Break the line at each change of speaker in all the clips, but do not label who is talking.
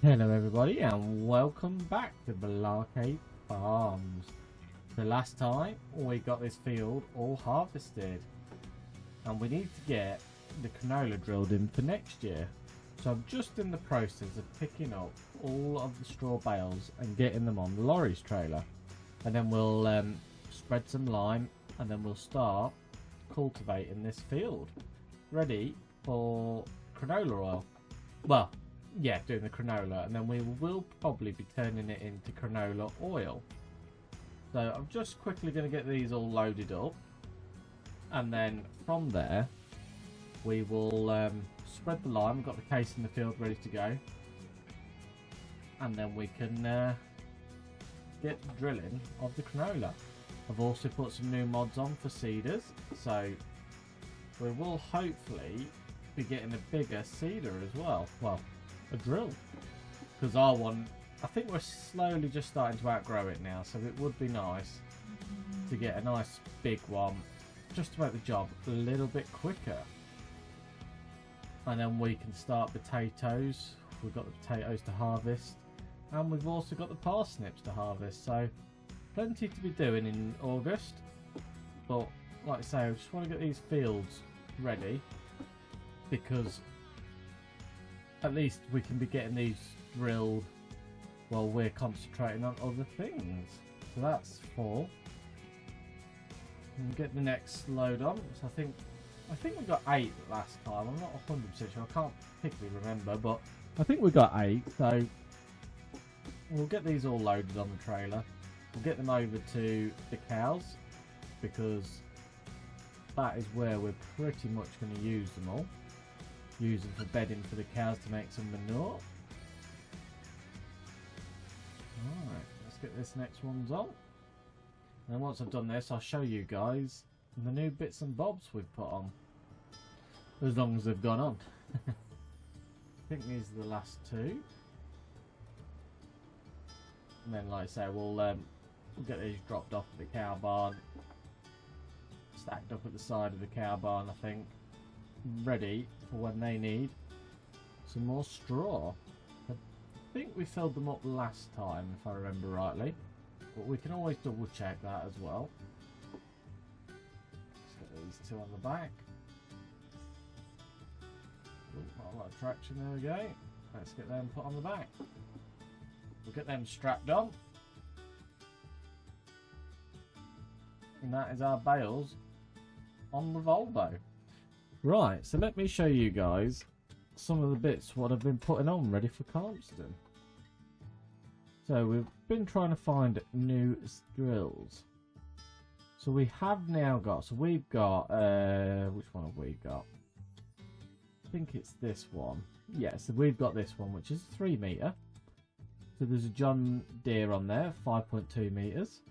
Hello everybody and welcome back to Blarkey Farms. The last time we got this field all harvested and we need to get the canola drilled in for next year. So I'm just in the process of picking up all of the straw bales and getting them on the lorries trailer, and then we'll spread some lime and then we'll start cultivating this field ready for canola oil. Well, yeah, doing the canola, and then we will probably be turning it into canola oil. So I'm just quickly going to get these all loaded up, and then from there we will spread the lime. We've got the case in the field ready to go, and then we can get the drilling of the canola. I've also put some new mods on for seeders, so we will hopefully be getting a bigger seeder as well. Well, a drill, because our one, I think we're slowly just starting to outgrow it now, so it would be nice to get a nice big one just to make the job a little bit quicker. And then we can start potatoes. We've got the potatoes to harvest, and we've also got the parsnips to harvest, so plenty to be doing in August. But like I say, I just want to get these fields ready, because at least we can be getting these drilled while we're concentrating on other things. So that's 4. And get the next load on. So I think we got 8 last time. I'm not 100% sure. I can't particularly remember, but I think we got 8. So we'll get these all loaded on the trailer. We'll get them over to the cows, because that is where we're pretty much going to use them all. Use them for bedding for the cows to make some manure. Alright, let's get this next one's on. And then once I've done this, I'll show you guys the new bits and bobs we've put on. As long as they've gone on. I think these are the last 2. And then, like I say, we'll get these dropped off at the cow barn. Stacked up at the side of the cow barn, I think. Ready for when they need some more straw. I think we filled them up last time, if I remember rightly, but we can always double check that as well. Let's get these 2 on the back. Ooh, not a lot of traction, there we go. Let's get them put on the back. We'll get them strapped on, and that is our bales on the Volvo. Right, so let me show you guys some of the bits what I've been putting on ready for Calmsden. So we've been trying to find new drills. So we have now got, so we've got, which one have we got? I think it's this one. Yeah, so we've got this one, which is 3 metre. So there's a John Deere on there, 5.2 metres.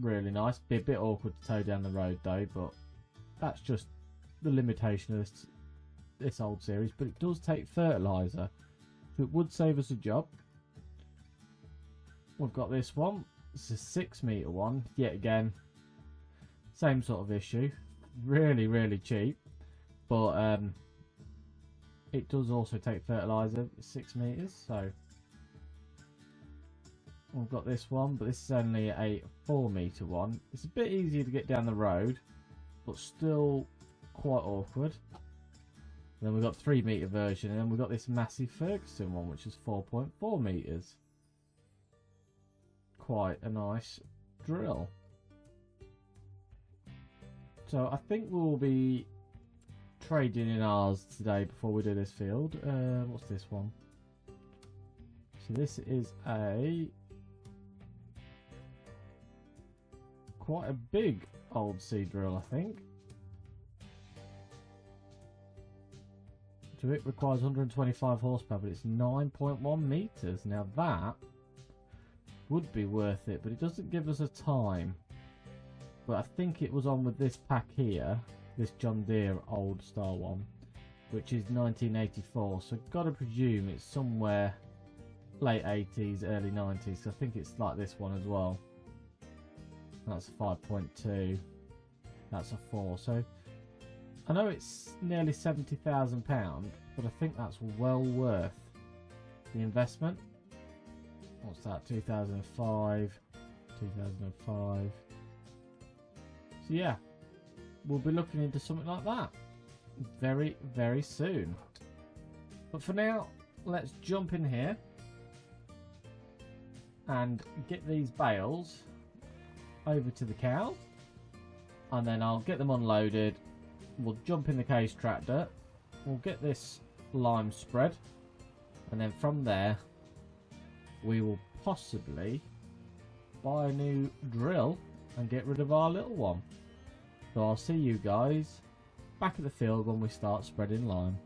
Really nice. Be a bit awkward to tow down the road though, but that's just the limitation of this old series. But it does take fertiliser, so it would save us a job. We've got this one. It's a 6 metre one. Yet again, same sort of issue. Really cheap, but it does also take fertiliser. 6 metres, so we've got this one, but this is only a 4 metre one. It's a bit easier to get down the road, but still quite awkward. And then we've got 3 metre version, and then we've got this massive Ferguson one, which is 4.4 metres. Quite a nice drill. So I think we'll be trading in ours today before we do this field. What's this one? So this is quite a big old seed drill, I think. So it requires 125 horsepower, but it's 9.1 metres. Now that would be worth it, but it doesn't give us a time. But I think it was on with this pack here, this John Deere old style one, which is 1984. So I've got to presume it's somewhere late 80s, early 90s. So I think it's like this one as well. That's a 5.2. That's a 4. So I know it's nearly £70,000, but I think that's well worth the investment. What's that? 2005, 2005. So yeah, we'll be looking into something like that very, very soon. But for now, let's jump in here and get these bales over to the cows, and then I'll get them unloaded. We'll jump in the case tractor, we'll get this lime spread, and then from there we will possibly buy a new drill and get rid of our little one. So I'll see you guys back at the field when we start spreading lime.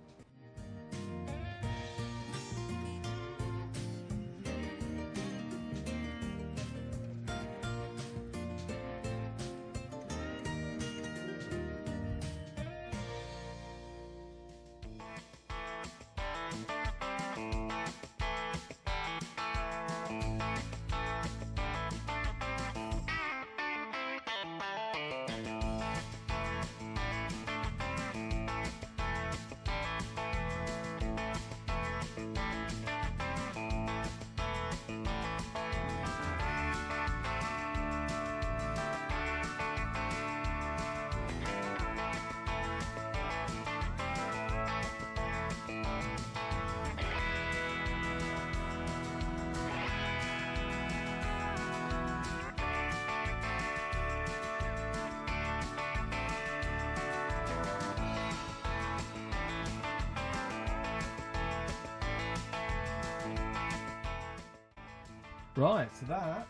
Right, so that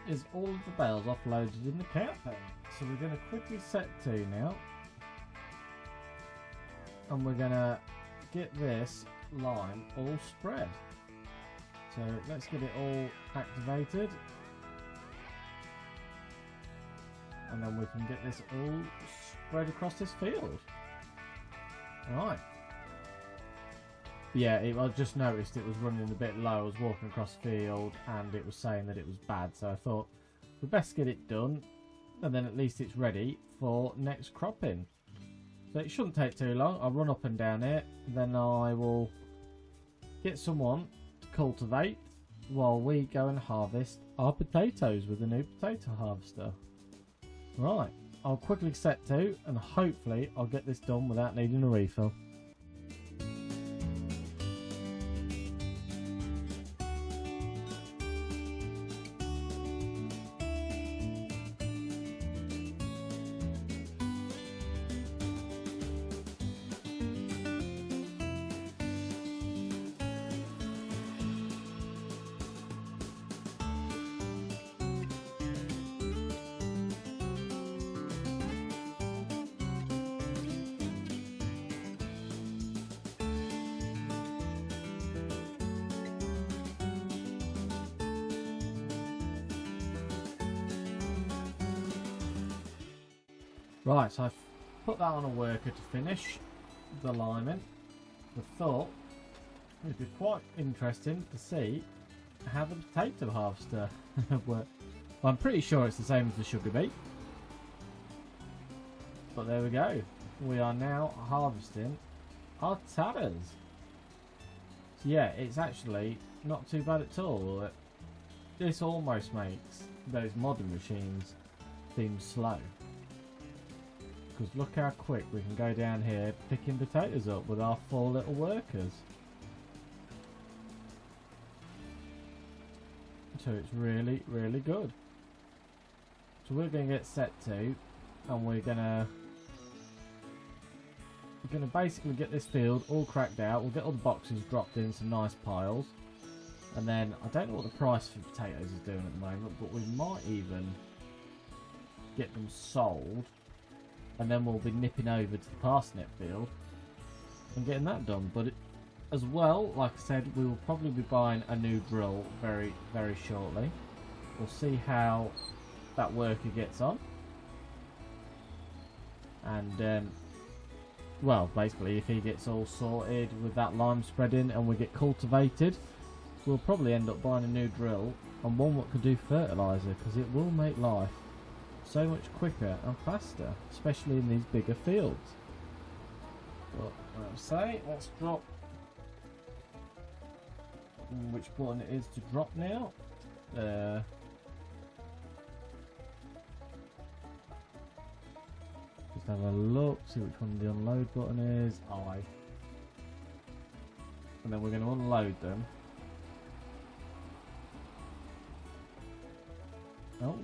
is all of the bales offloaded in the cow pen. So we're going to quickly set to now, and we're going to get this lime all spread. So let's get it all activated, and then we can get this all spread across this field. Right. Yeah, I just noticed it was running a bit low. I was walking across the field and it was saying that it was bad, so I thought we'd best get it done, and then at least it's ready for next cropping. So it shouldn't take too long. I'll run up and down here, then I will get someone to cultivate while we go and harvest our potatoes with the new potato harvester. Right, I'll quickly set to, and hopefully I'll get this done without needing a refill. Right, so I've put that on a worker to finish the liming. I thought it'd be quite interesting to see how the potato harvester works. Well, I'm pretty sure it's the same as the sugar beet. But there we go. We are now harvesting our tatters. So yeah, it's actually not too bad at all. This almost makes those modern machines seem slow. Because look how quick we can go down here picking potatoes up with our 4 little workers. So it's really, really good. So we're going to get set to, and we're going to basically get this field all cracked out. We'll get all the boxes dropped in some nice piles, and then I don't know what the price for potatoes is doing at the moment, but we might even get them sold. And then we'll be nipping over to the parsnip field and getting that done. But as well, like I said, we will probably be buying a new drill very, very shortly. We'll see how that worker gets on. And, well, basically, if he gets all sorted with that lime spreading and we get cultivated, we'll probably end up buying a new drill and one that could do fertiliser, because it will make life so much quicker and faster, especially in these bigger fields. But like I say, let's drop which button it is to drop now. Just have a look, see which one the unload button is. I. And then we're going to unload them. Oh,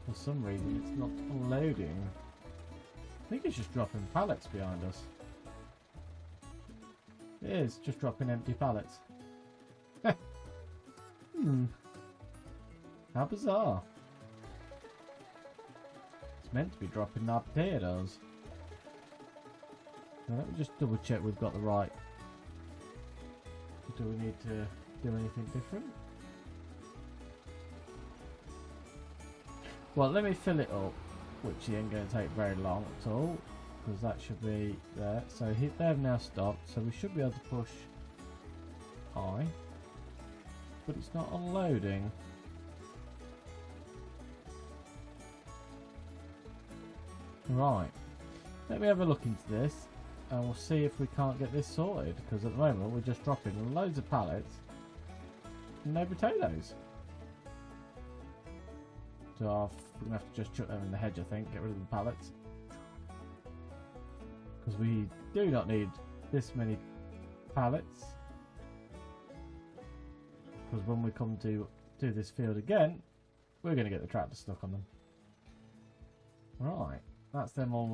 for some reason it's not unloading. I think it's just dropping pallets behind us. It is just dropping empty pallets. How bizarre. It's meant to be dropping our potatoes. Now, let me just double check we've got the right. Do we need to do anything different? Well, let me fill it up, which ain't going to take very long at all, because that should be there. So they've now stopped, so we should be able to push I, but it's not unloading. Right, let me have a look into this, and we'll see if we can't get this sorted, because at the moment we're just dropping loads of pallets and no potatoes. So we're going to have to just chuck them in the hedge, I think, get rid of the pallets. Because we do not need this many pallets. Because when we come to do this field again, we're going to get the tractor stuck on them. Right, that's them all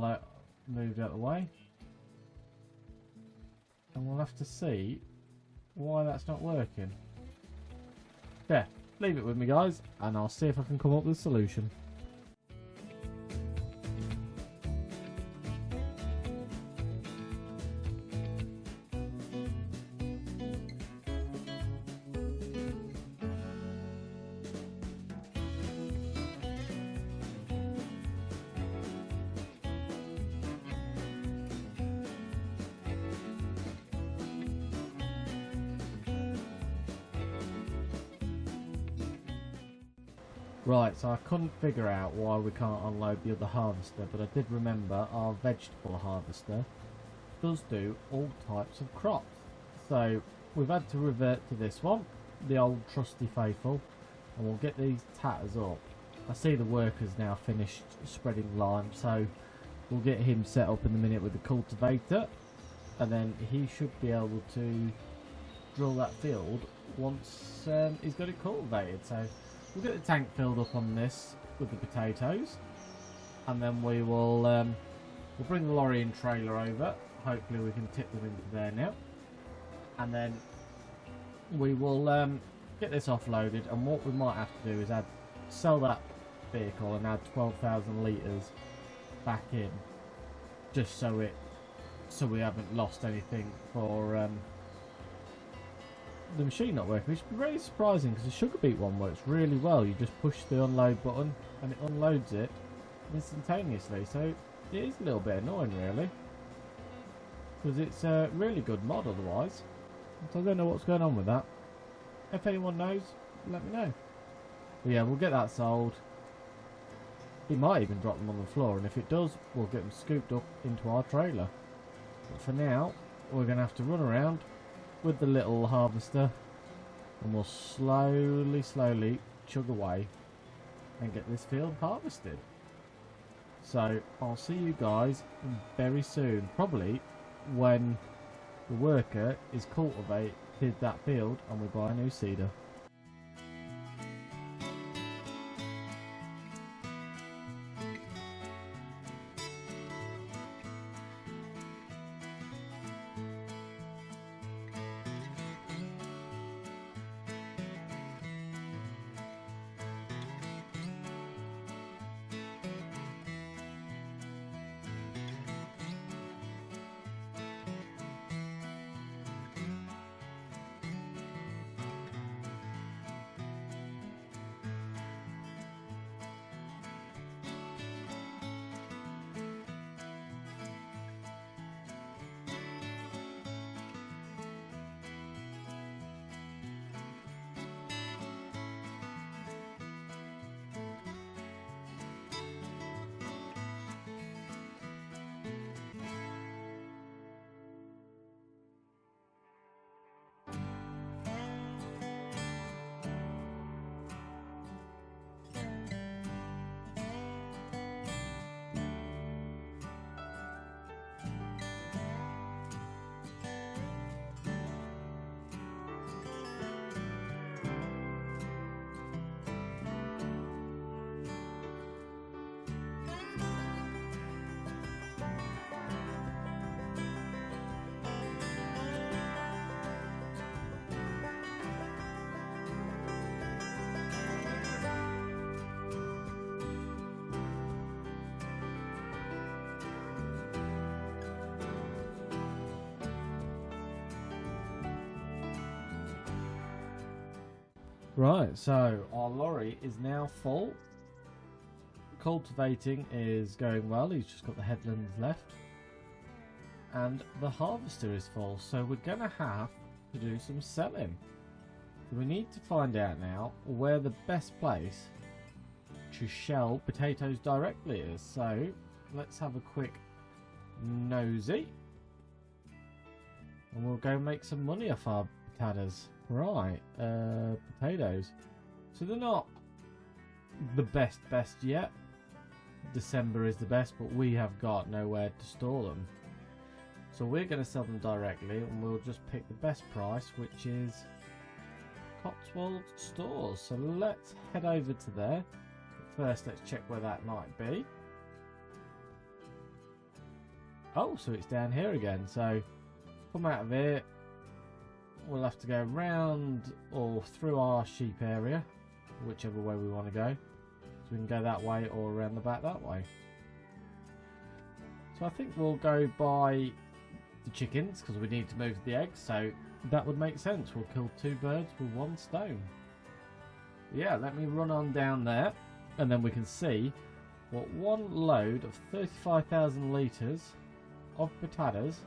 moved out of the way. And we'll have to see why that's not working. There. Leave it with me, guys, and I'll see if I can come up with a solution. Right, so I couldn't figure out why we can't unload the other harvester, but I did remember our vegetable harvester does do all types of crops. So we've had to revert to this one, the old trusty faithful, and we'll get these tatters up. I see the worker's now finished spreading lime, so we'll get him set up in a minute with the cultivator, and then he should be able to drill that field once he's got it cultivated. So we'll get the tank filled up on this with the potatoes, and then we will we'll bring the lorry and trailer over. Hopefully we can tip them into there now, and then we will get this offloaded. And what we might have to do is sell that vehicle and add 12,000 litres back in, just so we haven't lost anything for the machine not working, which would be very surprising because the sugar beet one works really well. You just push the unload button and it unloads it instantaneously, so it is a little bit annoying really, because it's a really good mod otherwise. So I don't know what's going on with that. If anyone knows, let me know. But yeah, we'll get that sold. He might even drop them on the floor, and if it does, we'll get them scooped up into our trailer. But for now, we're going to have to run around with the little harvester, and we'll slowly chug away and get this field harvested. So I'll see you guys very soon, probably when the worker is cultivated that field and we buy a new seeder. Right, so our lorry is now full. Cultivating is going well. He's just got the headlands left. And the harvester is full, so we're going to have to do some selling. So we need to find out now where the best place to shell potatoes directly is. So let's have a quick nosy. And we'll go make some money off our potatoes. Right, potatoes. So they're not the best yet. December is the best, but we have got nowhere to store them. So we're going to sell them directly, and we'll just pick the best price, which is Cotswold Stores. So let's head over to there. But first, let's check where that might be. Oh, so it's down here again. So come out of here. We'll have to go round or through our sheep area, whichever way we want to go. So we can go that way or around the back that way. So I think we'll go by the chickens because we need to move the eggs. So that would make sense. We'll kill two birds with one stone. Yeah, let me run on down there and then we can see what one load of 35,000 litres of potatoes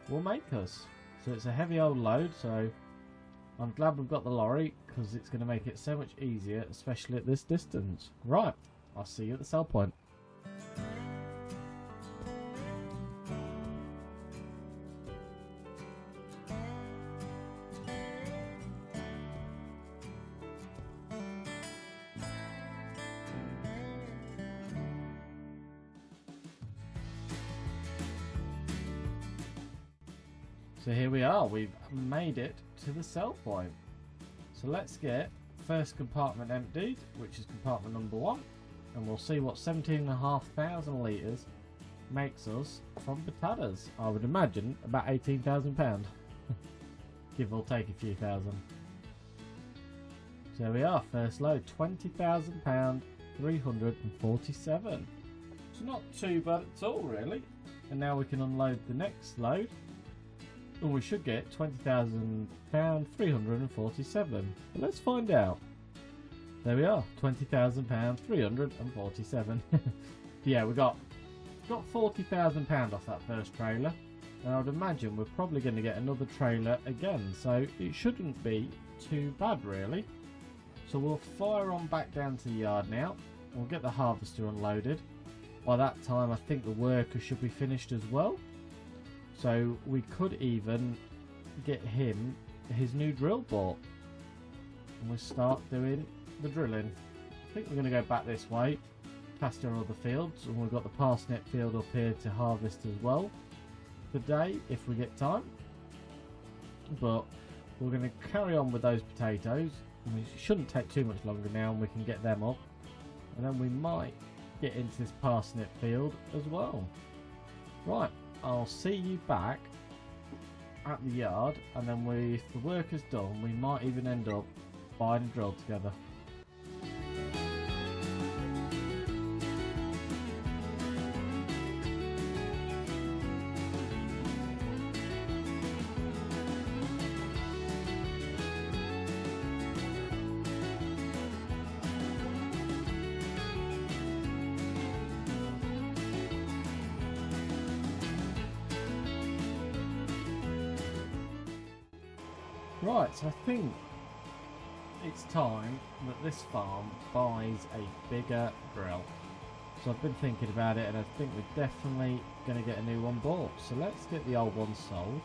will make us. So it's a heavy old load, so I'm glad we've got the lorry because it's going to make it so much easier, especially at this distance. Right, I'll see you at the sell point. So here we are, we've made it to the sell point. So let's get first compartment emptied, which is compartment number 1, and we'll see what 17,500 litres makes us from potatoes. I would imagine about £18,000, give or take a few thousand. So here we are, first load, £20,000, 347. So not too bad at all really. And now we can unload the next load. And we should get £20,000, 347. But let's find out. There we are, £20,000, 347. Yeah, we got £40,000 off that first trailer. And I would imagine we're probably going to get another trailer again. So it shouldn't be too bad really. So we'll fire on back down to the yard now. We'll get the harvester unloaded. By that time I think the worker should be finished as well. So we could even get him his new drill bought. And we'll start doing the drilling. I think we're going to go back this way, past our other fields. And we've got the parsnip field up here to harvest as well today, if we get time. But we're going to carry on with those potatoes. And it shouldn't take too much longer now, and we can get them up. And then we might get into this parsnip field as well. Right. I'll see you back at the yard, and then if the work is done, we might even end up buying a drill together. Right, so I think it's time that this farm buys a bigger drill. So I've been thinking about it, and I think we're definitely going to get a new one bought. So let's get the old one sold,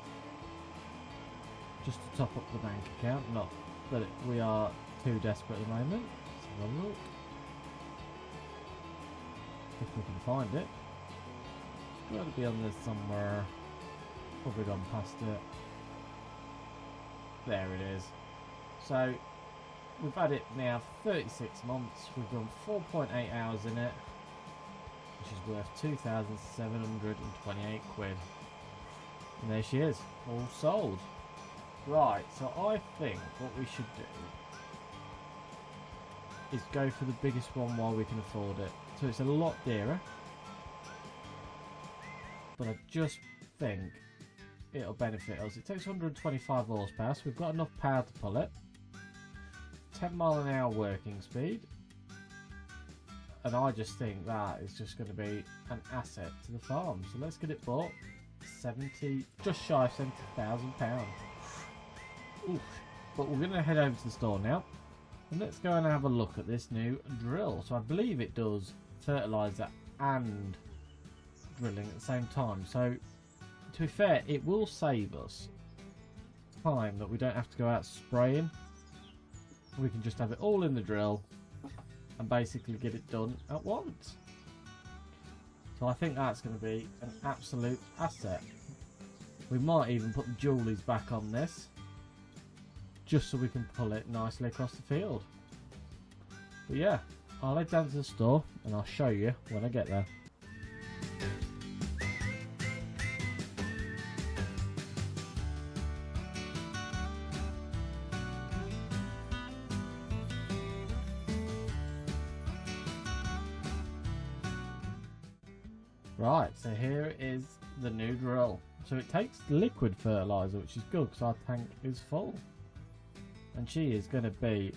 just to top up the bank account. Not that we are too desperate at the moment. Let's have a look if we can find it. It's got to be on there somewhere. Probably gone past it. There it is. So we've had it now 36 months. We've done 4.8 hours in it, which is worth 2,728 quid. And there she is, all sold. Right, so I think what we should do is go for the biggest one while we can afford it. So it's a lot dearer, but I just think it'll benefit us. It takes 125 horsepower, so we've got enough power to pull it. 10 mile an hour working speed. And I just think that is just going to be an asset to the farm. So let's get it bought. Just shy of £70,000. But we're going to head over to the store now. And let's go and have a look at this new drill. So I believe it does fertilizer and drilling at the same time. So to be fair, it will save us time that we don't have to go out spraying. We can just have it all in the drill and basically get it done at once. So I think that's going to be an absolute asset. We might even put the DUALIES back on this, just so we can pull it nicely across the field. But yeah, I'll head down to the store and I'll show you when I get there. Right, so here is the new drill. So it takes liquid fertilizer, which is good because our tank is full. And she is going to be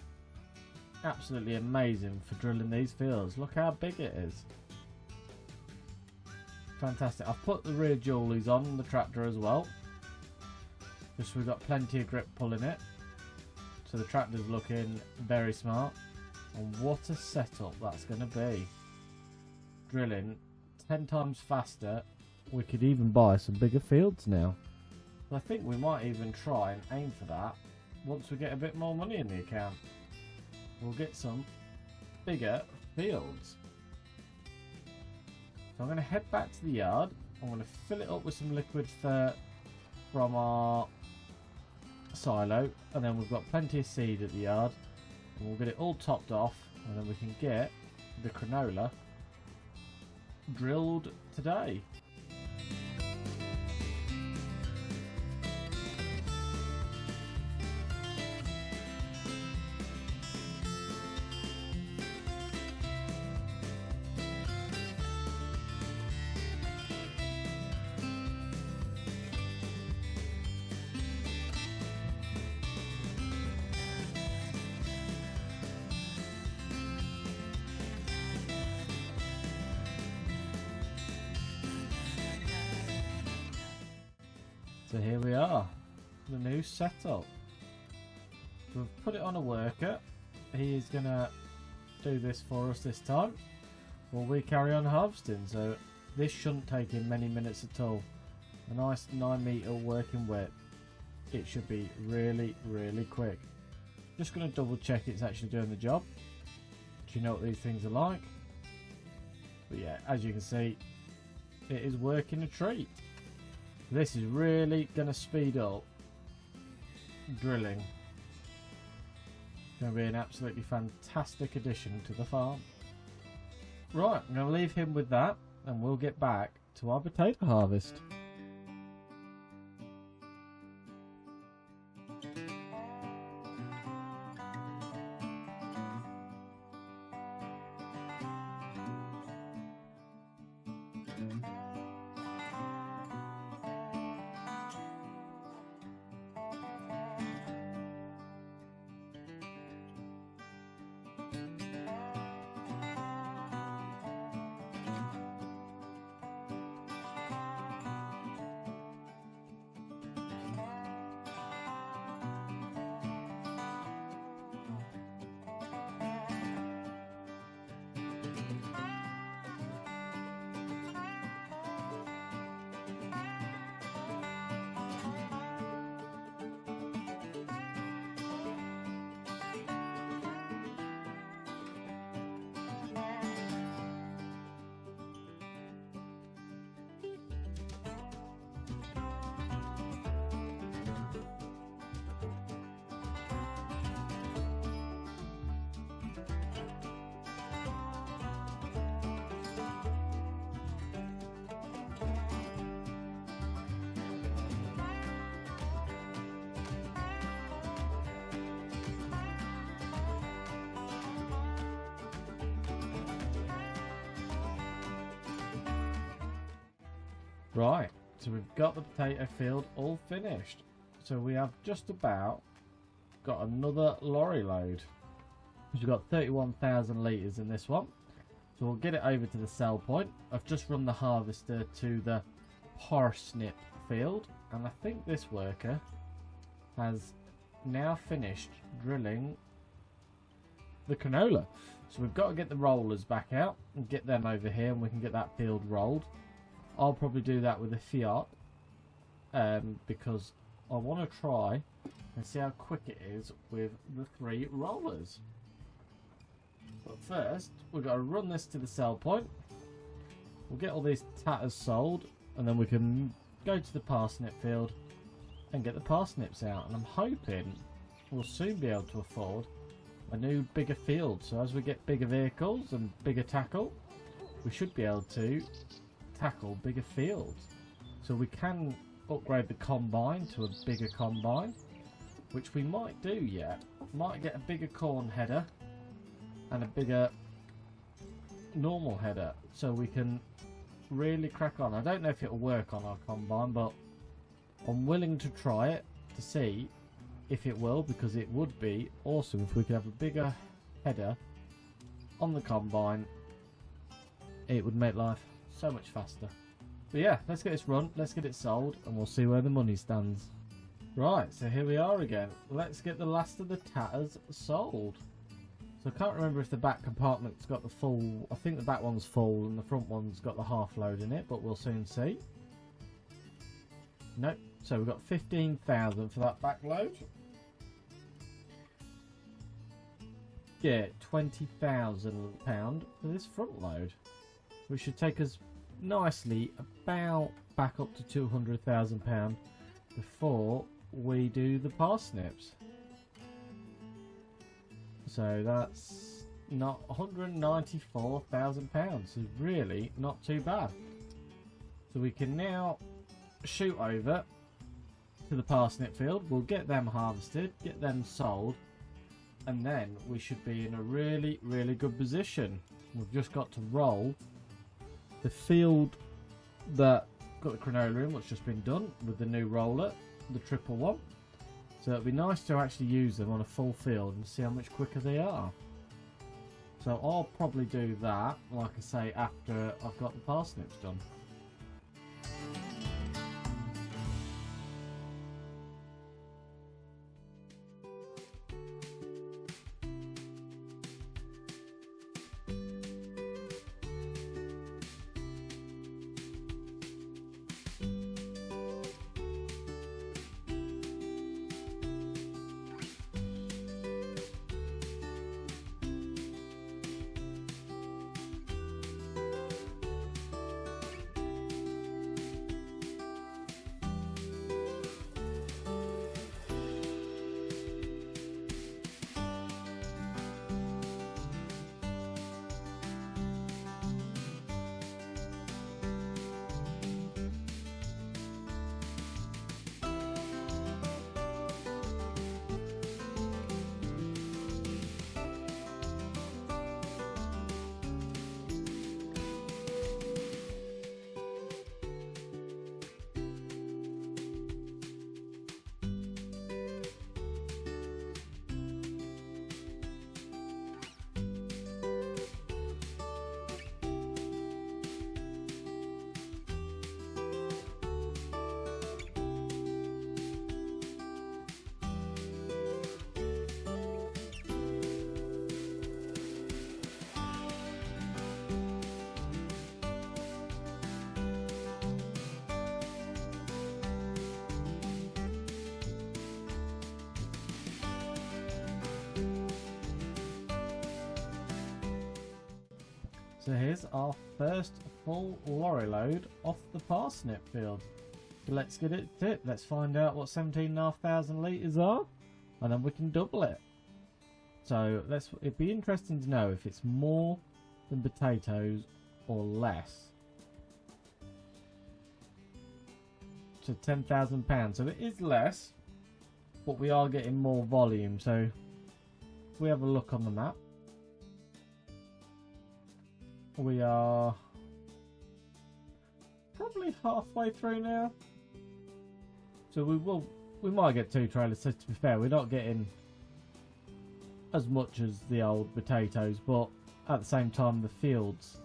absolutely amazing for drilling these fields. Look how big it is. Fantastic. I've put the rear DUALIES on the tractor as well, just so we've got plenty of grip pulling it. So the tractor's looking very smart. And what a setup that's going to be. Drilling 10 times faster. We could even buy some bigger fields now. I think we might even try and aim for that once we get a bit more money in the account. We'll get some bigger fields. So I'm going to head back to the yard. I'm going to fill it up with some liquid fert from our silo, and then we've got plenty of seed at the yard, and we'll get it all topped off, and then we can get the canola drilled today. So here we are, the new setup. We've put it on a worker. He is going to do this for us this time while we carry on harvesting. So this shouldn't take him many minutes at all. A nice 9 metre working width. It should be really, really quick. Just going to double check it's actually doing the job. Do you know what these things are like? But yeah, as you can see, it is working a treat. This is really going to speed up drilling. It's going to be an absolutely fantastic addition to the farm. Right, I'm going to leave him with that and we'll get back to our potato harvest. Right, so we've got the potato field all finished. So we have just about got another lorry load. We've got 31,000 litres in this one. So we'll get it over to the sell point. I've just run the harvester to the parsnip field. And I think this worker has now finished drilling the canola. So we've got to get the rollers back out and get them over here, and we can get that field rolled. I'll probably do that with a Fiat because I want to try and see how quick it is with the 3 rollers. But first, we've got to run this to the sell point. We'll get all these tatters sold, and then we can go to the parsnip field and get the parsnips out. And I'm hoping we'll soon be able to afford a new bigger field. So as we get bigger vehicles and bigger tackle, we should be able to tackle bigger fields. So we can upgrade the combine to a bigger combine, which we might do yet. Might get a bigger corn header and a bigger normal header, so we can really crack on. I don't know if it'll work on our combine, but I'm willing to try it to see if it will, because it would be awesome if we could have a bigger header on the combine. It would make life so much faster. But yeah, let's get this run, let's get it sold, and we'll see where the money stands. Right, so here we are again. Let's get the last of the tatters sold. So I can't remember if the back compartment's got the full. I think the back one's full and the front one's got the half load in it, but we'll soon see. Nope. So we've got 15,000 for that back load. Get £20,000 for this front load, which should take us nicely about back up to £200,000 before we do the parsnips. So that's not £194,000. So really not too bad. So we can now shoot over to the parsnip field. We'll get them harvested, get them sold, and then we should be in a really, really good position. We've just got to roll the field that got the canola in, what's just been done with the new roller, the triple one. So it'll be nice to actually use them on a full field and see how much quicker they are. So I'll probably do that, like I say, after I've got the parsnips done. So here's our first full lorry load off the parsnip field. So let's get it tipped. Let's find out what 17,500 litres are, and then we can double it. So it'd be interesting to know if it's more than potatoes or less. So £10,000. So it is less, but we are getting more volume. So if we have a look on the map, we are probably halfway through now. So we might get 2 trailers. So to be fair, we're not getting as much as the old potatoes, but at the same time the field's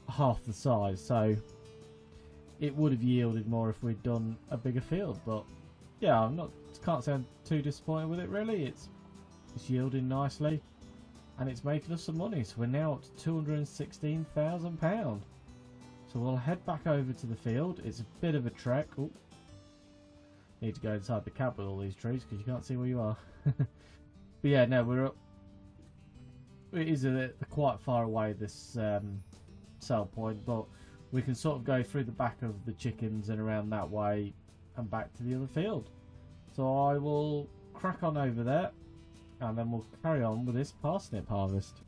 half the size, so it would have yielded more if we'd done a bigger field. But yeah, can't say I'm too disappointed with it really. It's yielding nicely and it's making us some money, so we're now up to £216,000. So we'll head back over to the field. It's a bit of a trek. Ooh. Need to go inside the cab with all these trees because you can't see where you are. But yeah, no, we're up. It is quite far away, this sell point, but we can sort of go through the back of the chickens and around that way and back to the other field. So I will crack on over there and then we'll carry on with this parsnip harvest.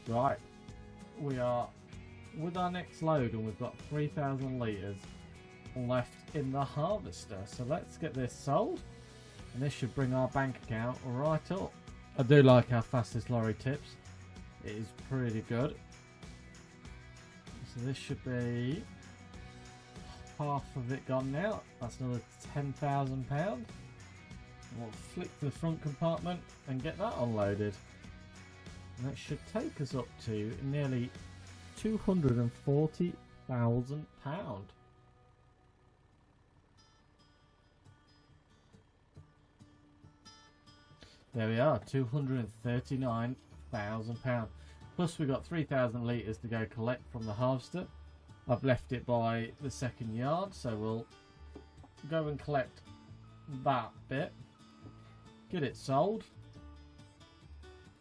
Right, we are with our next load and we've got 3,000 litres left in the harvester. So let's get this sold and this should bring our bank account right up. I do like how fast this lorry tips. It is pretty good. So this should be half of it gone now. That's another £10,000. We'll flick to the front compartment and get that unloaded. And that should take us up to nearly £240,000. There we are, £239,000. Plus we got 3,000 litres to go collect from the harvester. I've left it by the second yard, so we'll go and collect that bit, get it sold,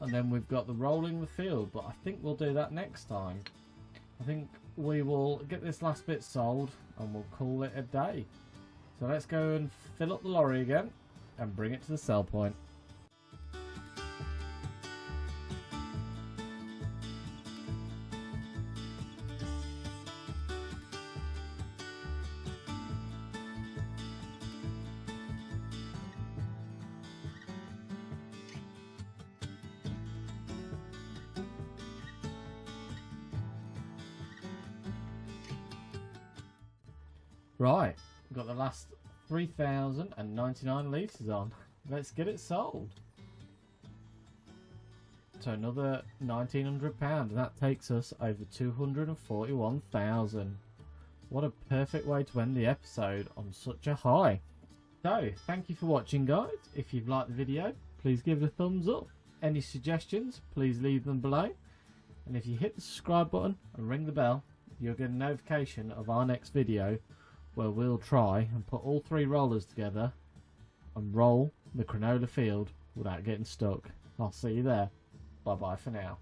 and then we've got the rolling the field, but I think we'll do that next time. I think we will get this last bit sold and we'll call it a day. So let's go and fill up the lorry again and bring it to the sell point. Right, we've got the last 3,099 litres on. Let's get it sold. So another £1,900, and that takes us over 241,000. What a perfect way to end the episode on such a high. So, thank you for watching, guys. If you've liked the video, please give it a thumbs up. Any suggestions, please leave them below. And if you hit the subscribe button and ring the bell, you'll get a notification of our next video, where we'll try and put all 3 rollers together and roll the canola field without getting stuck. I'll see you there. Bye bye for now.